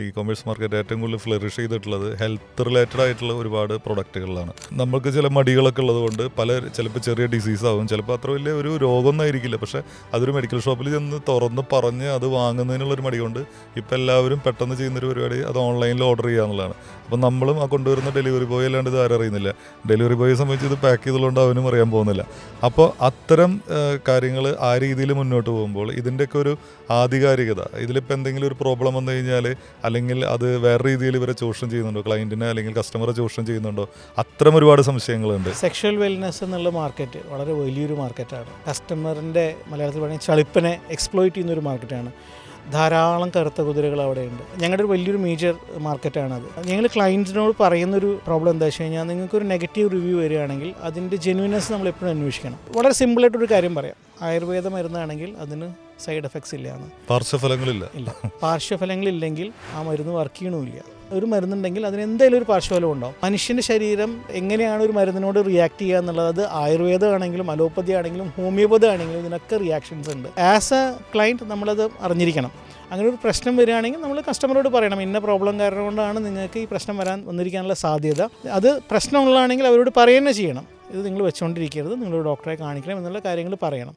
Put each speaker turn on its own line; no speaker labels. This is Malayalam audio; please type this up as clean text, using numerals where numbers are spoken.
ഇ കൊമേഴ്സ് മാർക്കറ്റ് ഏറ്റവും കൂടുതൽ ഫ്ലറിഷ് ചെയ്തിട്ടുള്ളത് ഹെൽത്ത് റിലേറ്റഡ് ആയിട്ടുള്ള ഒരുപാട് പ്രൊഡക്റ്റുകളിലാണ്. നമുക്ക് ചില മടികളൊക്കെ ഉള്ളതുകൊണ്ട് ചിലപ്പോൾ ചെറിയ ഡിസീസ് ആവും, ചിലപ്പോൾ അത്ര വലിയ ഒരു രോഗമൊന്നും ആയിരിക്കില്ല, പക്ഷേ അതൊരു മെഡിക്കൽ ഷോപ്പിൽ ചെന്ന് തുറന്ന് പറഞ്ഞ് അത് വാങ്ങുന്നതിനുള്ളൊരു മടി കൊണ്ട് ഇപ്പോൾ എല്ലാവരും പെട്ടെന്ന് ചെയ്യുന്നൊരു പരിപാടി അത് ഓൺലൈനിൽ ഓർഡർ ചെയ്യുക എന്നുള്ളതാണ്. അപ്പം നമ്മളും ആ കൊണ്ടുവരുന്ന ഡെലിവറി ബോയ് അല്ലാണ്ട് ഇത് ആരും അറിയുന്നില്ല. ഡെലിവറി ബോയെ സംബന്ധിച്ച് ഇത് പാക്ക് ചെയ്തുകൊണ്ട് അവനും അറിയാൻ പോകുന്നില്ല. അപ്പോൾ അത്തരം കാര്യങ്ങൾ ആ രീതിയിൽ മുന്നോട്ട് പോകുമ്പോൾ ഇതിൻ്റെയൊക്കെ ഒരു ആധികാരികത, ഇതിലിപ്പോൾ എന്തെങ്കിലും ഒരു പ്രോബ്ലം വന്നു കഴിഞ്ഞാൽ അല്ലെങ്കിൽ അത് വേറെ രീതിയിൽ ഇവരെ ചൂഷണം ചെയ്യുന്നുണ്ടോ, ക്ലയൻറ്റിനെ അല്ലെങ്കിൽ കസ്റ്റമറെ ചൂഷണം ചെയ്യുന്നുണ്ടോ, അത്തരം ഒരുപാട് സംശയങ്ങളുണ്ട്.
സെക്ഷൽ വെൽനെസ് എന്നുള്ള മാർക്കറ്റ് വളരെ വലിയൊരു മാർക്കറ്റാണ്. കസ്റ്റമറിൻ്റെ മലയാളത്തിൽ പറയുന്നത് ചളിപ്പനെ എക്സ്പ്ലോയിറ്റ് ചെയ്യുന്നൊരു മാർക്കറ്റാണ്. ധാരാളം കറുത്ത കുതിരകൾ അവിടെയുണ്ട്. ഞങ്ങളുടെ ഒരു വലിയൊരു മേജർ മാർക്കറ്റാണത്. ഞങ്ങൾ ക്ലയൻറ്റിനോട് പറയുന്നൊരു പ്രോബ്ലം എന്താ വെച്ച് കഴിഞ്ഞാൽ, നിങ്ങൾക്കൊരു നെഗറ്റീവ് റിവ്യൂ വരികയാണെങ്കിൽ അതിൻ്റെ ജെന്യൂനെസ് നമ്മൾ എപ്പോഴും അന്വേഷിക്കണം. വളരെ സിമ്പിളായിട്ടൊരു കാര്യം പറയാം, ആയുർവേദ മരുന്നാണെങ്കിൽ അതിന് സൈഡ് എഫക്ട്സ് ഇല്ലയാണ്,
പാർശ്വഫലങ്ങളില്ല.
പാർശ്വഫലങ്ങളില്ലെങ്കിൽ ആ മരുന്ന് വർക്ക് ചെയ്യണമില്ല. ഒരു മരുന്നുണ്ടെങ്കിൽ അതിന് എന്തെങ്കിലും ഒരു പാർശ്വഫലം ഉണ്ടാവും. മനുഷ്യൻ്റെ ശരീരം എങ്ങനെയാണ് ഒരു മരുന്നിനോട് റിയാക്ട് ചെയ്യുക എന്നുള്ളത്, അത് ആയുർവേദം ആണെങ്കിലും അലോപ്പതി ആണെങ്കിലും ഹോമിയോപ്പതി ആണെങ്കിലും ഇതിനൊക്കെ റിയാക്ഷൻസ് ഉണ്ട്. ആസ് എ ക്ലയൻറ്റ് നമ്മളത് അറിഞ്ഞിരിക്കണം. അങ്ങനെ ഒരു പ്രശ്നം വരികയാണെങ്കിൽ നമ്മൾ കസ്റ്റമറോട് പറയണം, ഇന്ന പ്രോബ്ലം കാരണം കൊണ്ടാണ് നിങ്ങൾക്ക് ഈ പ്രശ്നം വന്നിരിക്കാനുള്ള സാധ്യത. അത് പ്രശ്നമുള്ളതാണെങ്കിൽ അവരോട് പറയുക തന്നെ ചെയ്യണം. ഇത് നിങ്ങൾ വെച്ചുകൊണ്ടിരിക്കരുത്, നിങ്ങൾ ഡോക്ടറെ കാണിക്കണം എന്നുള്ള കാര്യങ്ങൾ പറയണം.